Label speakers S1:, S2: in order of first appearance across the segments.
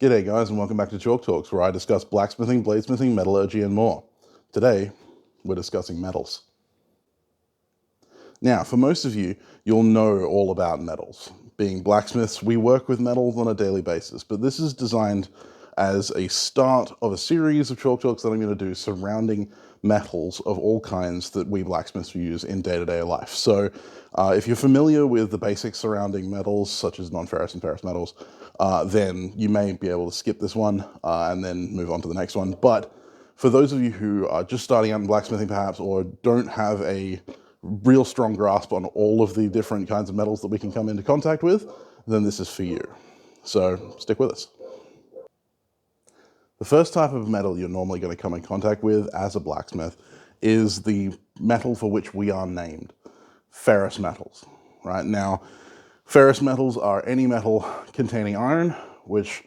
S1: G'day guys, and welcome back to Chalk Talks, where I discuss blacksmithing, bladesmithing, metallurgy, and more. Today, we're discussing metals. Now, for most of you, you'll know all about metals. Being blacksmiths, we work with metals on a daily basis, but this is designed as a start of a series of Chalk Talks that I'm going to do surrounding metals of all kinds that we blacksmiths use in day-to-day life. So if you're familiar with the basics surrounding metals, such as non-ferrous and ferrous metals, then you may be able to skip this one and then move on to the next one. But for those of you who are just starting out in blacksmithing perhaps, or don't have a real strong grasp on all of the different kinds of metals that we can come into contact with, then this is for you. So stick with us. The first type of metal you're normally going to come in contact with as a blacksmith is the metal for which we are named, ferrous metals. Right now, ferrous metals are any metal containing iron, which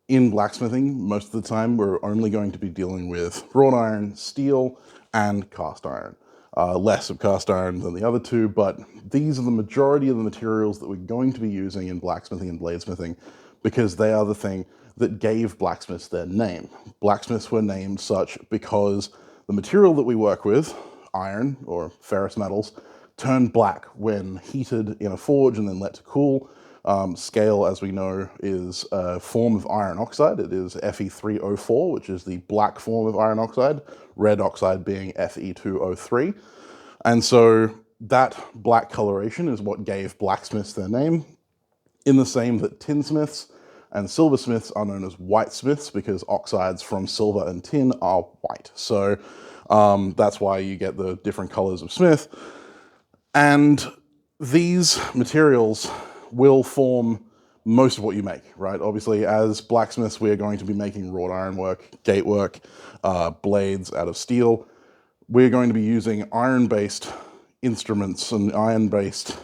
S1: in blacksmithing, most of the time, we're only going to be dealing with wrought iron, steel, and cast iron. Less of cast iron than the other two, but these are the majority of the materials that we're going to be using in blacksmithing and bladesmithing because they are the thing that gave blacksmiths their name. Blacksmiths were named such because the material that we work with, iron or ferrous metals, turned black when heated in a forge and then let to cool. Scale, as we know, is a form of iron oxide. It is Fe3O4, which is the black form of iron oxide, red oxide being Fe2O3. And so that black coloration is what gave blacksmiths their name, in the same that tinsmiths and silversmiths are known as whitesmiths because oxides from silver and tin are white. So that's why you get the different colors of smith. And these materials will form most of what you make, right? Obviously, as blacksmiths, we are going to be making wrought iron work, gate work, blades out of steel. We're going to be using iron-based instruments and iron-based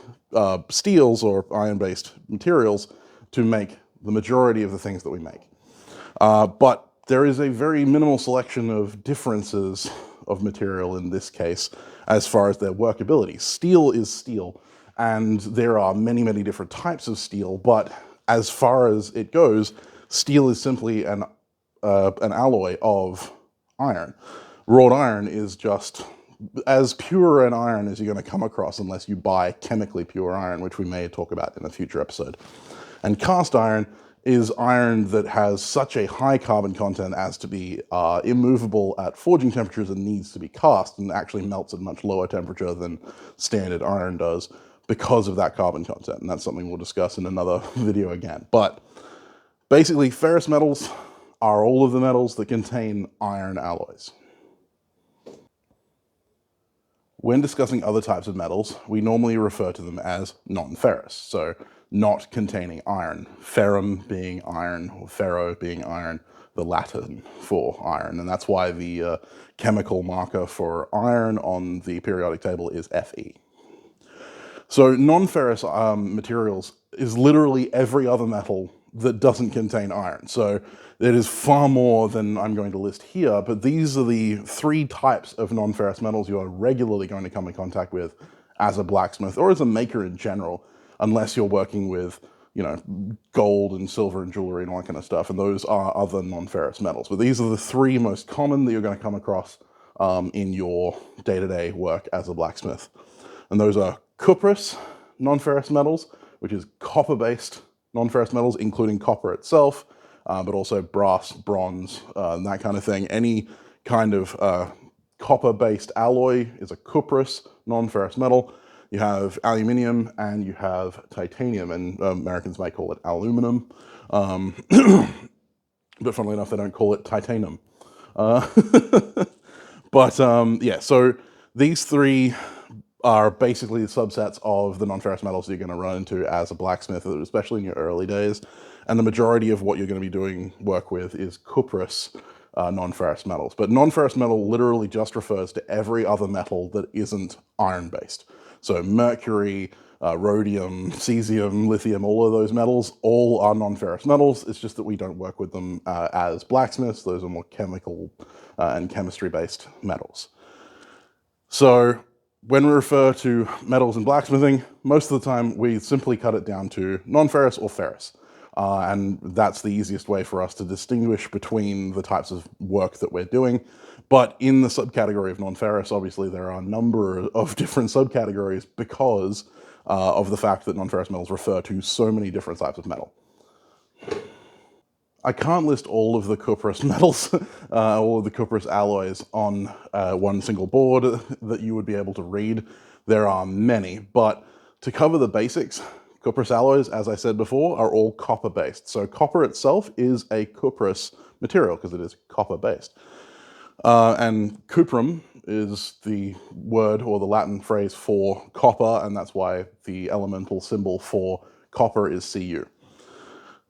S1: steels or iron-based materials to make the majority of the things that we make. But there is a very minimal selection of differences of material in this case as far as their workability. Steel is steel, and there are many, many different types of steel, but as far as it goes, steel is simply an alloy of iron. Wrought iron is just as pure an iron as you're going to come across unless you buy chemically pure iron, which we may talk about in a future episode. And cast iron is iron that has such a high carbon content as to be immovable at forging temperatures and needs to be cast, and actually melts at a much lower temperature than standard iron does because of that carbon content. And that's something we'll discuss in another video again. But basically, ferrous metals are all of the metals that contain iron alloys. When discussing other types of metals, we normally refer to them as non-ferrous, so not containing iron. Ferrum being iron, or ferro being iron, the Latin for iron, and that's why the chemical marker for iron on the periodic table is Fe. So non-ferrous materials is literally every other metal that doesn't contain iron. So it is far more than I'm going to list here, but these are the three types of non-ferrous metals you are regularly going to come in contact with as a blacksmith or as a maker in general, unless you're working with, you know, gold and silver and jewelry and all that kind of stuff, and those are other non-ferrous metals. But these are the three most common that you're going to come across in your day-to-day work as a blacksmith. And those are cuprous non-ferrous metals, which is copper-based non-ferrous metals, including copper itself, but also brass, bronze, and that kind of thing. Any kind of copper-based alloy is a cuprous non-ferrous metal. You have aluminium and you have titanium, and Americans might call it aluminum, but funnily enough, they don't call it titanium. But yeah, so these three are basically the subsets of the non-ferrous metals that you're going to run into as a blacksmith, especially in your early days. And the majority of what you're going to be doing work with is cuprous non-ferrous metals. But non-ferrous metal literally just refers to every other metal that isn't iron-based. So mercury, rhodium, cesium, lithium, all of those metals, all are non-ferrous metals. It's just that we don't work with them as blacksmiths. Those are more chemical and chemistry-based metals. So when we refer to metals in blacksmithing, most of the time we simply cut it down to non-ferrous or ferrous. and that's the easiest way for us to distinguish between the types of work that we're doing. But in the subcategory of non-ferrous, obviously there are a number of different subcategories because of the fact that non-ferrous metals refer to so many different types of metal. I can't list all of the cuprous metals, all of the cuprous alloys on one single board that you would be able to read. There are many, but to cover the basics, cuprous alloys, as I said before, are all copper-based. So copper itself is a cuprous material because it is copper-based. And cuprum is the word or the Latin phrase for copper, and that's why the elemental symbol for copper is Cu.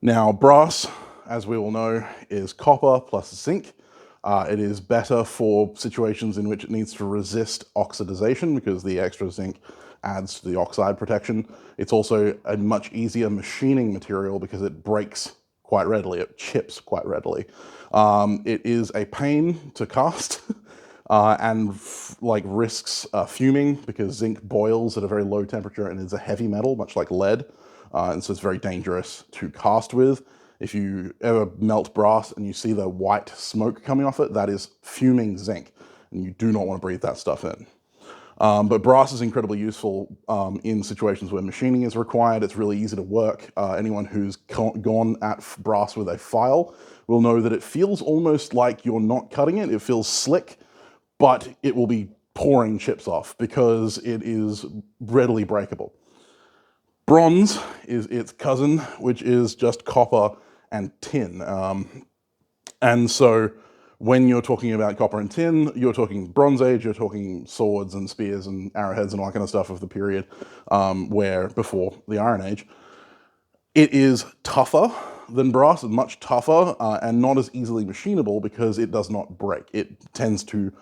S1: Now, brass, as we all know, is copper plus zinc. It is better for situations in which it needs to resist oxidization because the extra zinc adds to the oxide protection. It's also a much easier machining material because it breaks quite readily, it chips quite readily. It is a pain to cast and risks fuming because zinc boils at a very low temperature and is a heavy metal, much like lead. And so it's very dangerous to cast with. If you ever melt brass and you see the white smoke coming off it, that is fuming zinc, and you do not want to breathe that stuff in. But brass is incredibly useful in situations where machining is required. It's really easy to work. Anyone who's gone at brass with a file will know that it feels almost like you're not cutting it. It feels slick, but it will be pouring chips off because it is readily breakable. Bronze is its cousin, which is just copper and tin. And so when you're talking about copper and tin, you're talking Bronze Age, you're talking swords and spears and arrowheads and all that kind of stuff of the period where before the Iron Age. It is tougher than brass, much tougher, and not as easily machinable because it does not break. It tends to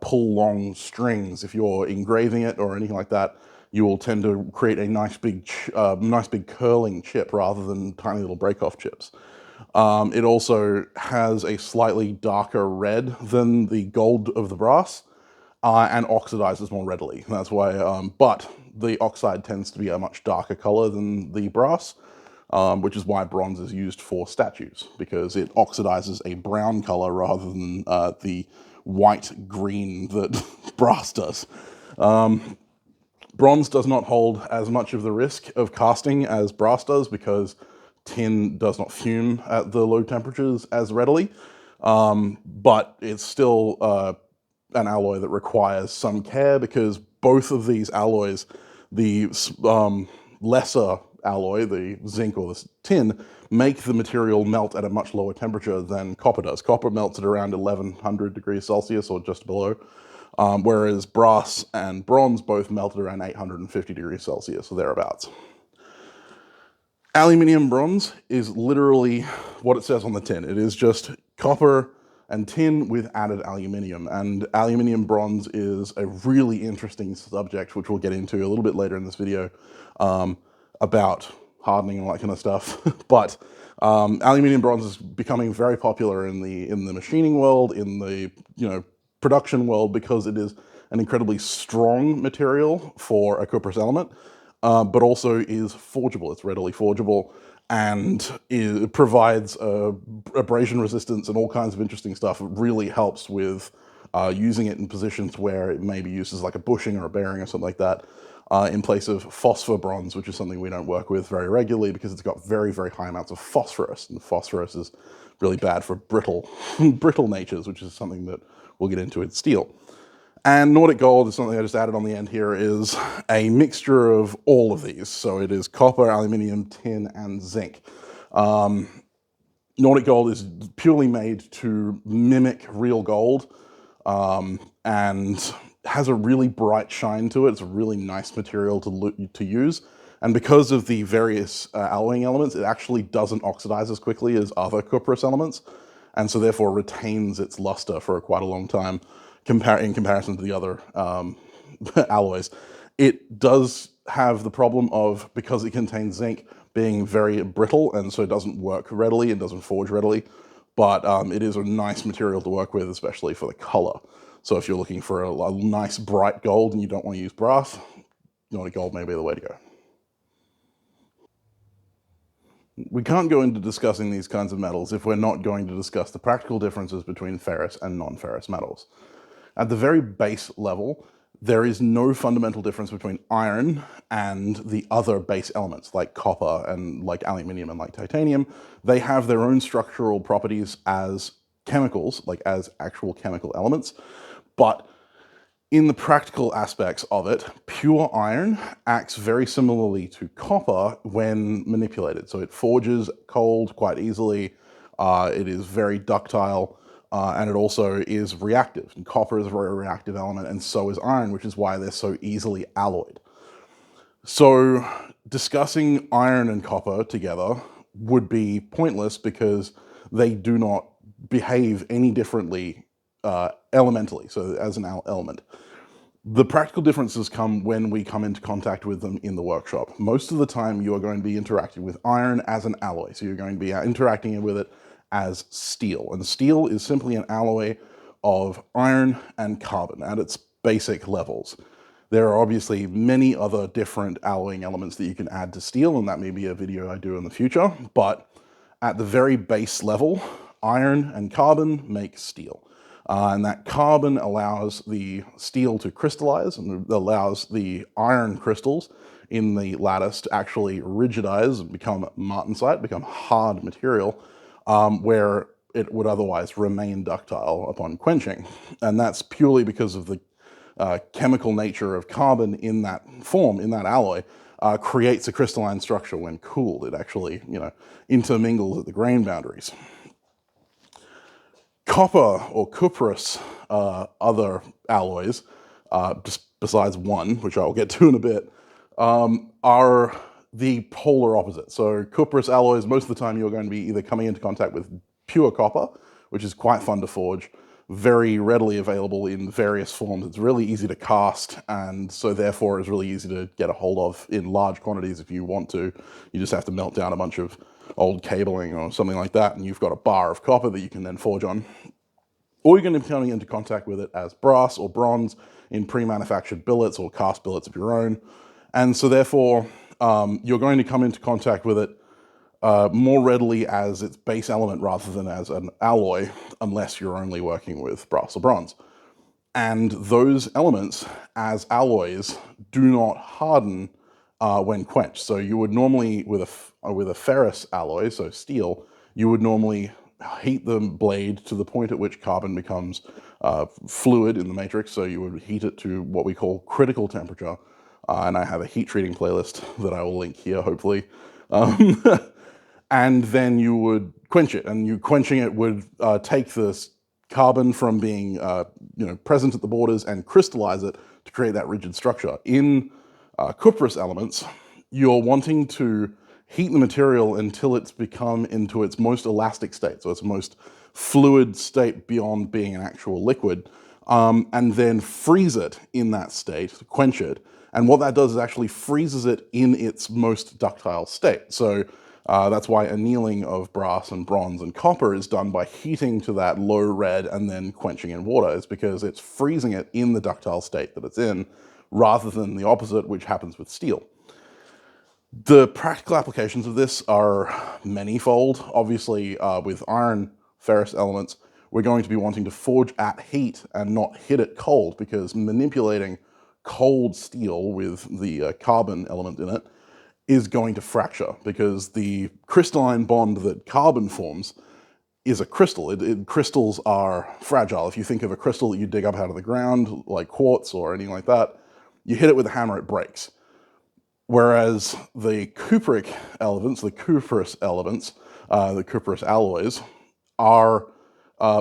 S1: pull long strings. If you're engraving it or anything like that, you will tend to create a nice big curling chip rather than tiny little break-off chips. It also has a slightly darker red than the gold of the brass and oxidizes more readily. That's why, but the oxide tends to be a much darker color than the brass, which is why bronze is used for statues, because it oxidizes a brown color rather than the white-green that brass does. Bronze does not hold as much of the risk of casting as brass does because tin does not fume at the low temperatures as readily, but it's still an alloy that requires some care because both of these alloys, the lesser alloy, the zinc or the tin, make the material melt at a much lower temperature than copper does. Copper melts at around 1100 degrees Celsius or just below. Whereas brass and bronze both melt at around 850 degrees Celsius or thereabouts. Aluminium bronze is literally what it says on the tin. It is just copper and tin with added aluminium. And aluminium bronze is a really interesting subject, which we'll get into a little bit later in this video, about hardening and all that kind of stuff. But aluminium bronze is becoming very popular in the machining world, in the production world, because it is an incredibly strong material for a cuprous element, but also is forgeable. It's readily forgeable, and it provides abrasion resistance and all kinds of interesting stuff. It really helps with using it in positions where it may be used as like a bushing or a bearing or something like that, in place of phosphor bronze, which is something we don't work with very regularly because it's got very, very high amounts of phosphorus, and phosphorus is really bad for brittle natures, which is something that we'll get into with steel. And Nordic Gold is something I just added on the end here, is a mixture of all of these. So it is copper, aluminium, tin, and zinc. Nordic Gold is purely made to mimic real gold and has a really bright shine to it. It's a really nice material to use. And because of the various alloying elements, it actually doesn't oxidize as quickly as other cuprous elements, and so therefore retains its luster for quite a long time in comparison to the other alloys. It does have the problem of, because it contains zinc, being very brittle, and so it doesn't work readily and doesn't forge readily, but it is a nice material to work with, especially for the color. So if you're looking for a nice bright gold and you don't want to use brass, Nordic Gold may be the way to go. We can't go into discussing these kinds of metals if we're not going to discuss the practical differences between ferrous and non-ferrous metals. At the very base level, there is no fundamental difference between iron and the other base elements like copper and like aluminium and like titanium. They have their own structural properties as chemicals, like as actual chemical elements, but in the practical aspects of it, pure iron acts very similarly to copper when manipulated. So it forges cold quite easily, it is very ductile, and it also is reactive. And copper is a very reactive element, and so is iron, which is why they're so easily alloyed. So discussing iron and copper together would be pointless because they do not behave any differently elementally, so as an element. The practical differences come when we come into contact with them in the workshop. Most of the time you are going to be interacting with iron as an alloy, so you're going to be interacting with it as steel. And steel is simply an alloy of iron and carbon at its basic levels. There are obviously many other different alloying elements that you can add to steel, and that may be a video I do in the future, but at the very base level, iron and carbon make steel. And that carbon allows the steel to crystallize and allows the iron crystals in the lattice to actually rigidize and become martensite, become hard material, where it would otherwise remain ductile upon quenching. And that's purely because of the chemical nature of carbon in that form, in that alloy, creates a crystalline structure when cooled. It actually, intermingles at the grain boundaries. Copper or cuprous, other alloys, just besides one, which I'll get to in a bit, are the polar opposite. So cuprous alloys, most of the time you're going to be either coming into contact with pure copper, which is quite fun to forge, very readily available in various forms. It's really easy to cast, and so therefore is really easy to get a hold of in large quantities if you want to. You just have to melt down a bunch of old cabling or something like that, and you've got a bar of copper that you can then forge on. Or you're going to be coming into contact with it as brass or bronze in pre-manufactured billets or cast billets of your own. And so therefore, you're going to come into contact with it more readily as its base element rather than as an alloy, unless you're only working with brass or bronze. And those elements, as alloys, do not harden when quenched. So you would normally, with a ferrous alloy, so steel, you would normally heat the blade to the point at which carbon becomes fluid in the matrix. So you would heat it to what we call critical temperature. And I have a heat treating playlist that I will link here, hopefully. And then you would quench it, and quenching it would take this carbon from being present at the borders and crystallize it to create that rigid structure. In cuprous elements, you're wanting to heat the material until it's become into its most elastic state, so its most fluid state beyond being an actual liquid, and then freeze it in that state, quench it. And what that does is actually freezes it in its most ductile state. So that's why annealing of brass and bronze and copper is done by heating to that low red and then quenching in water. It's because it's freezing it in the ductile state that it's in, rather than the opposite, which happens with steel. The practical applications of this are manyfold. Obviously, with iron ferrous elements, we're going to be wanting to forge at heat and not hit it cold, because manipulating cold steel with the carbon element in it is going to fracture, because the crystalline bond that carbon forms is a crystal. Crystals are fragile. If you think of a crystal that you dig up out of the ground, like quartz or anything like that, you hit it with a hammer, it breaks. Whereas the cupric elements, the cuprous elements, the cuprous alloys, are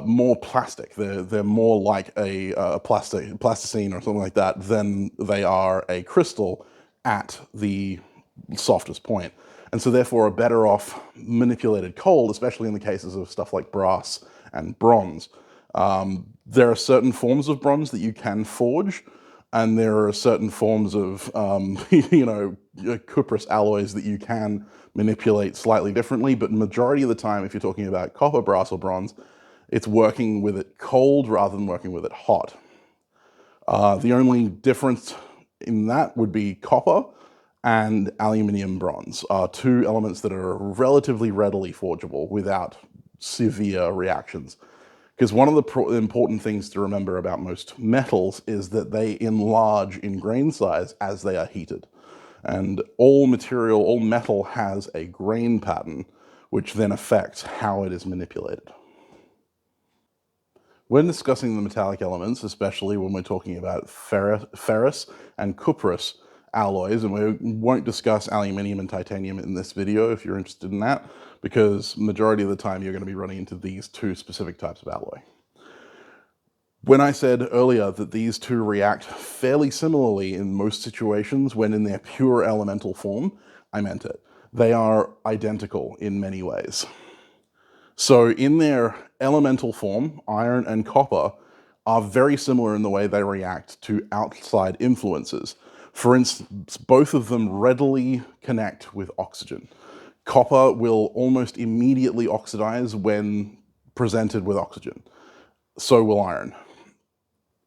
S1: more plastic. They're more like a plasticine or something like that than they are a crystal at the softest point. And so therefore are better off manipulated cold, especially in the cases of stuff like brass and bronze. There are certain forms of bronze that you can forge, and there are certain forms of, cuprous alloys that you can manipulate slightly differently, but majority of the time, if you're talking about copper, brass, or bronze, it's working with it cold rather than working with it hot. The only difference in that would be copper and aluminium bronze are two elements that are relatively readily forgeable without severe reactions. Because one of the important things to remember about most metals is that they enlarge in grain size as they are heated. And all material, all metal has a grain pattern, which then affects how it is manipulated. When discussing the metallic elements, especially when we're talking about ferrous and cuprous alloys, and we won't discuss aluminium and titanium in this video if you're interested in that, because majority of the time you're going to be running into these two specific types of alloy. When I said earlier that these two react fairly similarly in most situations when in their pure elemental form, I meant it. They are identical in many ways. So in their elemental form, iron and copper are very similar in the way they react to outside influences. For instance, both of them readily connect with oxygen. Copper will almost immediately oxidize when presented with oxygen. So will iron.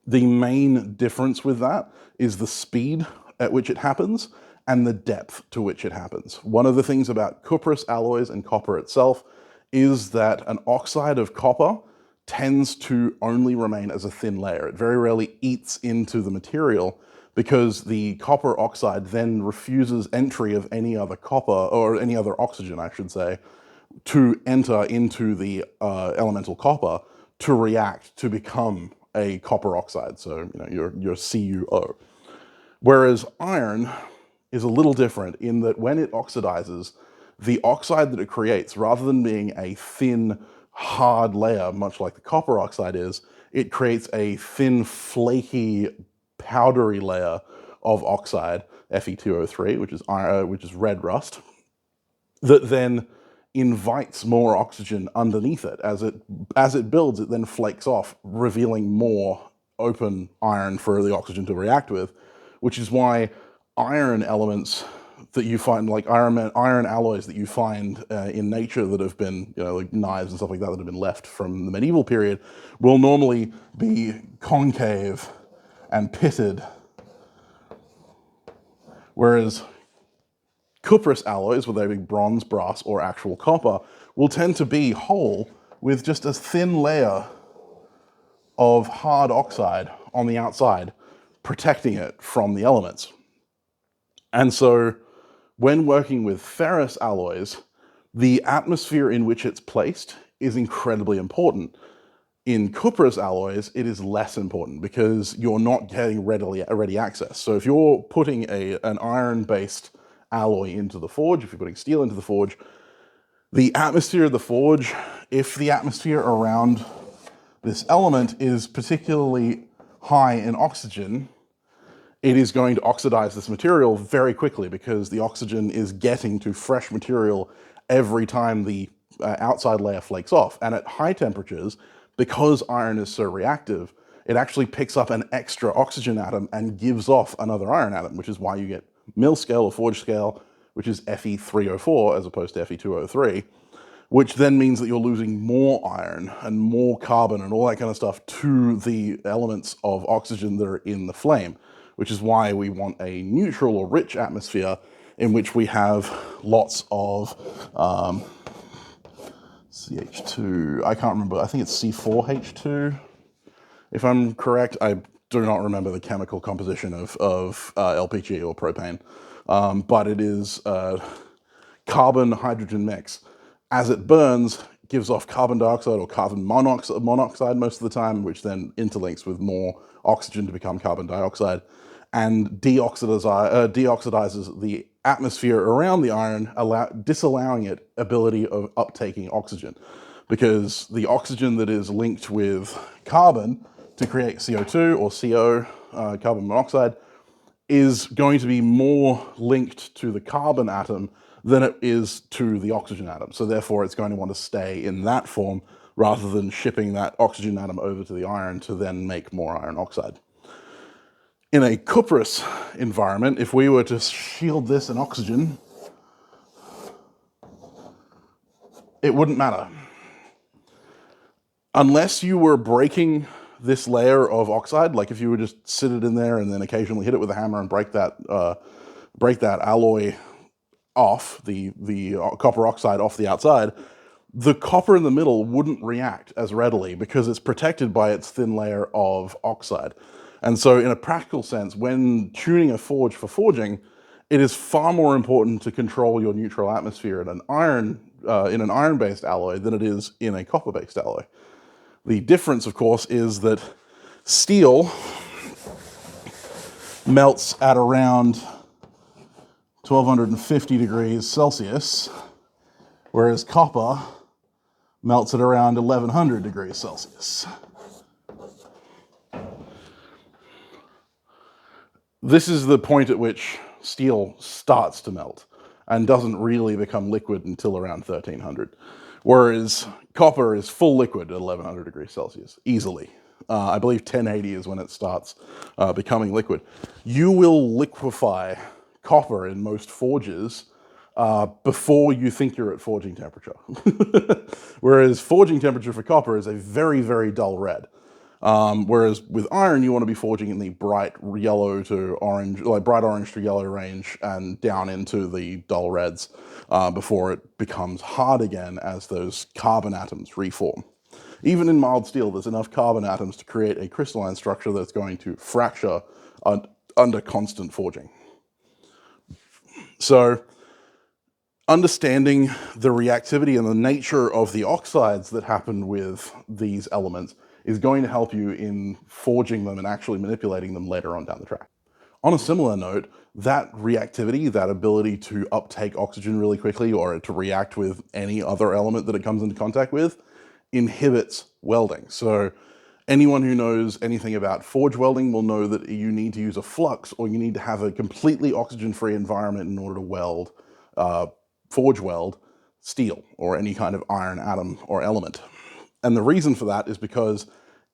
S1: The main difference with that is the speed at which it happens and the depth to which it happens. One of the things about cuprous alloys and copper itself is that an oxide of copper tends to only remain as a thin layer. It very rarely eats into the material because the copper oxide then refuses entry of any other copper, or any other oxygen, I should say, to enter into the elemental copper to react to become a copper oxide, so your CuO. Whereas iron is a little different in that when it oxidizes, the oxide that it creates, rather than being a thin, hard layer, much like the copper oxide is, it creates a thin, flaky, powdery layer of oxide, Fe2O3, which is red rust, that then invites more oxygen underneath it. As it builds, it then flakes off, revealing more open iron for the oxygen to react with, which is why iron elements that you find, like iron alloys that you find in nature that have been, like knives and stuff like that that have been left from the medieval period, will normally be concave and pitted, whereas cuprous alloys, whether they be bronze, brass, or actual copper, will tend to be whole with just a thin layer of hard oxide on the outside, protecting it from the elements. And so when working with ferrous alloys, the atmosphere in which it's placed is incredibly important. In cuprous alloys, it is less important because you're not getting ready access. So if you're putting an iron-based alloy into the forge, if you're putting steel into the forge, the atmosphere of the forge, if the atmosphere around this element is particularly high in oxygen, it is going to oxidize this material very quickly because the oxygen is getting to fresh material every time the outside layer flakes off. And at high temperatures, because iron is so reactive, it actually picks up an extra oxygen atom and gives off another iron atom, which is why you get mill scale or forge scale, which is Fe3O4 as opposed to Fe2O3, which then means that you're losing more iron and more carbon and all that kind of stuff to the elements of oxygen that are in the flame, which is why we want a neutral or rich atmosphere in which we have lots of CH2, I can't remember, I think it's C4H2, if I'm correct. I do not remember the chemical composition of LPG or propane, but it is a carbon-hydrogen mix. As it burns, it gives off carbon dioxide or carbon monoxide most of the time, which then interlinks with more oxygen to become carbon dioxide, and deoxidizes the atmosphere around the iron, disallowing it ability of uptaking oxygen. Because the oxygen that is linked with carbon to create CO2 or CO, carbon monoxide, is going to be more linked to the carbon atom than it is to the oxygen atom. So therefore it's going to want to stay in that form rather than shipping that oxygen atom over to the iron to then make more iron oxide. In a cuprous environment, if we were to shield this in oxygen, it wouldn't matter. Unless you were breaking this layer of oxide, like if you would just sit it in there and then occasionally hit it with a hammer and break that break that alloy off, the copper oxide off the outside, the copper in the middle wouldn't react as readily because it's protected by its thin layer of oxide. And so in a practical sense, when tuning a forge for forging, it is far more important to control your neutral atmosphere in an iron-based alloy than it is in a copper-based alloy. The difference, of course, is that steel melts at around 1250 degrees Celsius, whereas copper melts at around 1100 degrees Celsius. This is the point at which steel starts to melt and doesn't really become liquid until around 1300. Whereas copper is full liquid at 1100 degrees Celsius, easily. I believe 1080 is when it starts becoming liquid. You will liquefy copper in most forges before you think you're at forging temperature. Whereas forging temperature for copper is a very, very dull red. Whereas with iron, you want to be forging in the bright yellow to orange, like bright orange to yellow range, and down into the dull reds before it becomes hard again as those carbon atoms reform. Even in mild steel, there's enough carbon atoms to create a crystalline structure that's going to fracture under constant forging. So, understanding the reactivity and the nature of the oxides that happen with these elements is going to help you in forging them and actually manipulating them later on down the track. On a similar note, that reactivity, that ability to uptake oxygen really quickly or to react with any other element that it comes into contact with, inhibits welding. So anyone who knows anything about forge welding will know that you need to use a flux, or you need to have a completely oxygen-free environment in order to weld, forge weld steel or any kind of iron atom or element. And the reason for that is because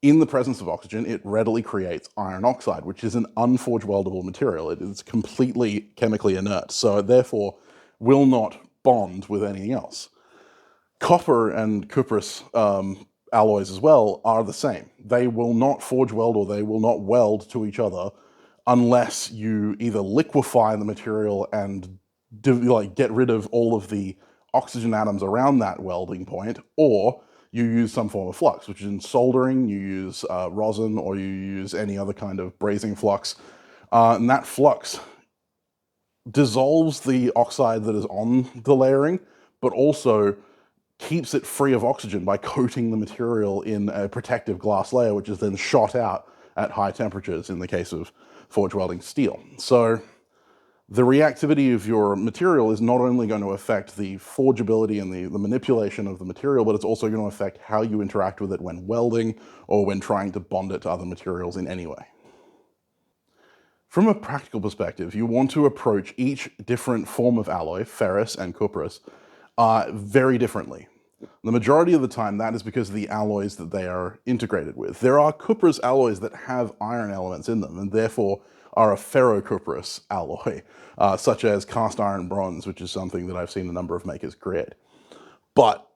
S1: in the presence of oxygen, it readily creates iron oxide, which is an unforge weldable material. It is completely chemically inert, so it therefore will not bond with anything else. Copper and cuprous alloys as well are the same. They will not forge weld, or they will not weld to each other unless you either liquefy the material and get rid of all of the oxygen atoms around that welding point, or you use some form of flux, which is in soldering, you use rosin, or you use any other kind of brazing flux. And that flux dissolves the oxide that is on the layering, but also keeps it free of oxygen by coating the material in a protective glass layer, which is then shot out at high temperatures in the case of forge welding steel. So the reactivity of your material is not only going to affect the forgeability and the manipulation of the material, but it's also going to affect how you interact with it when welding or when trying to bond it to other materials in any way. From a practical perspective, you want to approach each different form of alloy, ferrous and cuprous, very differently. The majority of the time, that is because of the alloys that they are integrated with. There are cuprous alloys that have iron elements in them, and therefore are a ferrocuprous alloy, such as cast iron bronze, which is something that I've seen a number of makers create. But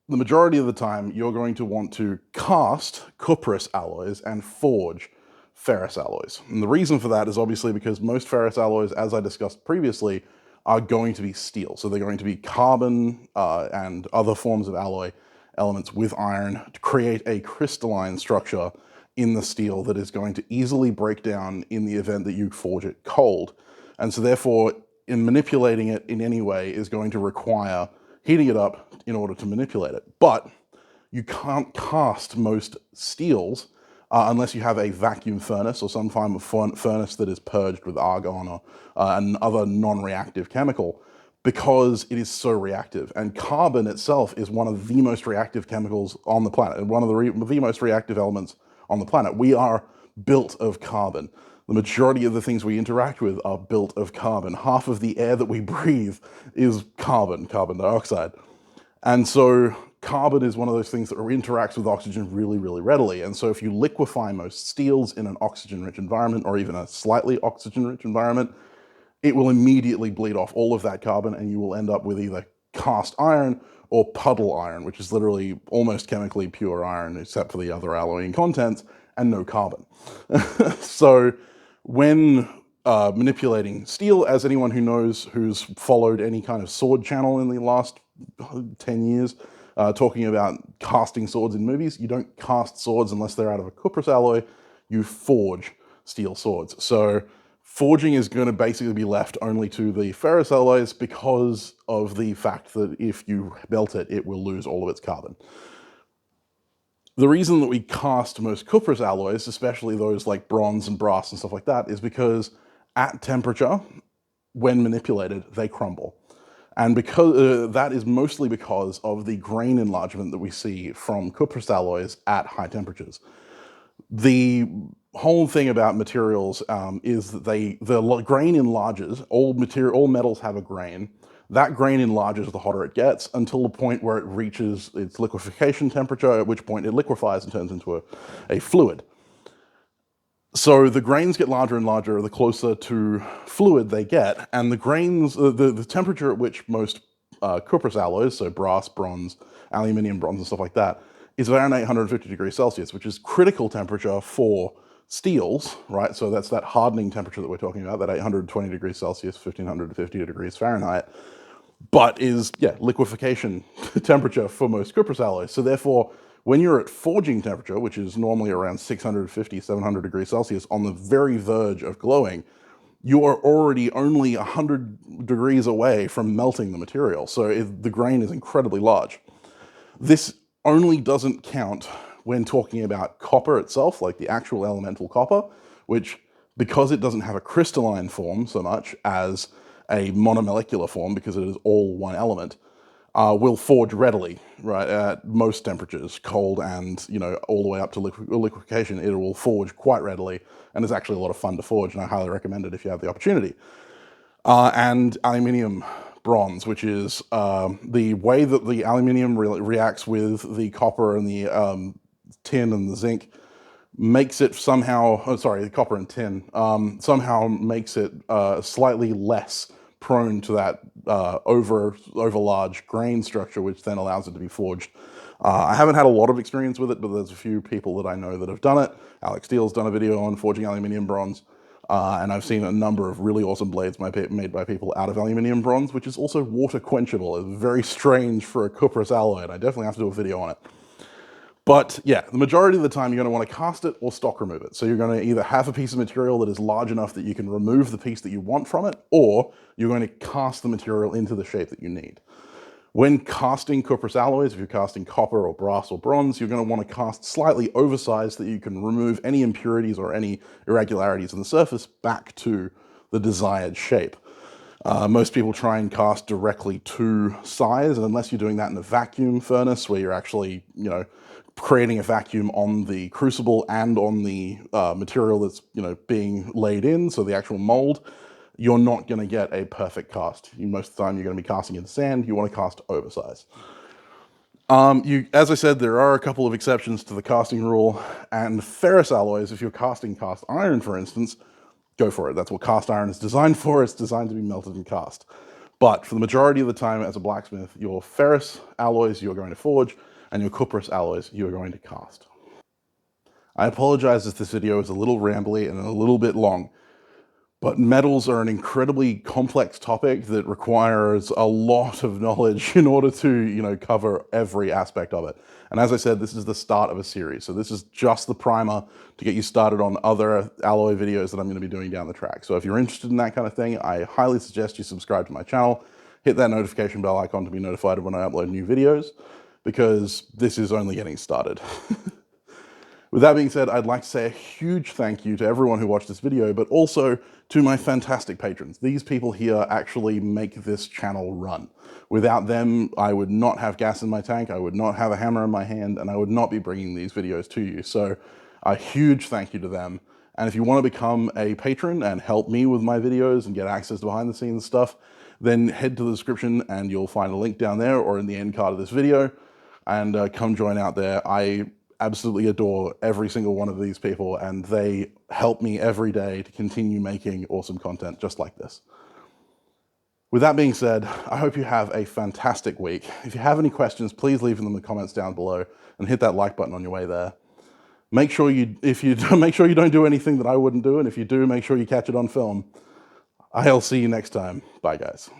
S1: the majority of the time, you're going to want to cast cuprous alloys and forge ferrous alloys. And the reason for that is obviously because most ferrous alloys, as I discussed previously, are going to be steel. So they're going to be carbon and other forms of alloy elements with iron to create a crystalline structure in the steel that is going to easily break down in the event that you forge it cold. And so therefore, in manipulating it in any way is going to require heating it up in order to manipulate it. But you can't cast most steels unless you have a vacuum furnace or some form of furnace that is purged with argon or another non-reactive chemical, because it is so reactive. And carbon itself is one of the most reactive chemicals on the planet, and one of the most reactive elements on the planet. We are built of carbon. The majority of the things we interact with are built of carbon. Half of the air that we breathe is carbon dioxide. And so carbon is one of those things that interacts with oxygen really, really readily. And so if you liquefy most steels in an oxygen-rich environment, or even a slightly oxygen-rich environment, it will immediately bleed off all of that carbon, and you will end up with either cast iron or puddle iron, which is literally almost chemically pure iron, except for the other alloying contents, and no carbon. So when manipulating steel, as anyone who knows, who's followed any kind of sword channel in the last 10 years, talking about casting swords in movies. You don't cast swords unless they're out of a cuprous alloy. You forge steel swords. So forging is going to basically be left only to the ferrous alloys because of the fact that if you melt it, it will lose all of its carbon. The reason that we cast most cuprous alloys, especially those like bronze and brass and stuff like that, is because at temperature, when manipulated, they crumble. And because that is mostly because of the grain enlargement that we see from cuprous alloys at high temperatures. The whole thing about materials is that the grain enlarges. All metals have a grain. That grain enlarges the hotter it gets until the point where it reaches its liquefaction temperature, at which point it liquefies and turns into a fluid. So the grains get larger and larger the closer to fluid they get, and the grains, the temperature at which most cuprous alloys, so brass, bronze, aluminium bronze and stuff like that, is around 850 degrees Celsius, which is critical temperature for steels, right? So that's that hardening temperature that we're talking about, that 820 degrees Celsius, 1550 degrees Fahrenheit, but is, yeah, liquefaction temperature for most cuprous alloys. So therefore, when you're at forging temperature, which is normally around 650, 700 degrees Celsius, on the very verge of glowing, you are already only 100 degrees away from melting the material. So the grain is incredibly large. This only doesn't count when talking about copper itself, like the actual elemental copper, which, because it doesn't have a crystalline form so much as a monomolecular form, because it is all one element, will forge readily, right, at most temperatures, cold and, all the way up to liquefaction. It will forge quite readily, and is actually a lot of fun to forge, and I highly recommend it if you have the opportunity. And aluminium bronze, which is the way that the aluminium reacts with the copper and the tin and the zinc, makes it somehow, the copper and tin, somehow makes it slightly less prone to that over large grain structure, which then allows it to be forged. I haven't had a lot of experience with it, but there's a few people that I know that have done it. Alex Steele's done a video on forging aluminium bronze, and I've seen a number of really awesome blades made by people out of aluminium bronze, which is also water quenchable. It's very strange for a cuprous alloy, and I definitely have to do a video on it. But yeah, the majority of the time you're going to want to cast it or stock remove it. So you're going to either have a piece of material that is large enough that you can remove the piece that you want from it, or you're going to cast the material into the shape that you need. When casting cuprous alloys, if you're casting copper or brass or bronze, you're going to want to cast slightly oversized so that you can remove any impurities or any irregularities in the surface back to the desired shape. Most people try and cast directly to size, and unless you're doing that in a vacuum furnace where you're actually, creating a vacuum on the crucible and on the material that's, being laid in, so the actual mold, you're not going to get a perfect cast. Most of the time you're going to be casting in sand. You want to cast oversize. As I said, there are a couple of exceptions to the casting rule, and ferrous alloys, if you're casting cast iron, for instance, go for it. That's what cast iron is designed for. It's designed to be melted and cast. But for the majority of the time as a blacksmith, your ferrous alloys you're going to forge, and your cuprous alloys you're going to cast. I apologize if this video is a little rambly and a little bit long, but metals are an incredibly complex topic that requires a lot of knowledge in order to, cover every aspect of it. And as I said, this is the start of a series. So this is just the primer to get you started on other alloy videos that I'm going to be doing down the track. So if you're interested in that kind of thing, I highly suggest you subscribe to my channel, hit that notification bell icon to be notified when I upload new videos, because this is only getting started. With that being said, I'd like to say a huge thank you to everyone who watched this video, but also to my fantastic patrons. These people here actually make this channel run. Without them, I would not have gas in my tank, I would not have a hammer in my hand, and I would not be bringing these videos to you. So a huge thank you to them. And if you want to become a patron and help me with my videos and get access to behind the scenes stuff, then head to the description and you'll find a link down there or in the end card of this video, and come join out there. I absolutely adore every single one of these people, and they help me every day to continue making awesome content just like this. With that being said, I hope you have a fantastic week. If you have any questions, please leave them in the comments down below and hit that like button on your way there. Make sure make sure you don't do anything that I wouldn't do, and if you do, make sure you catch it on film. I'll see you next time. Bye, guys.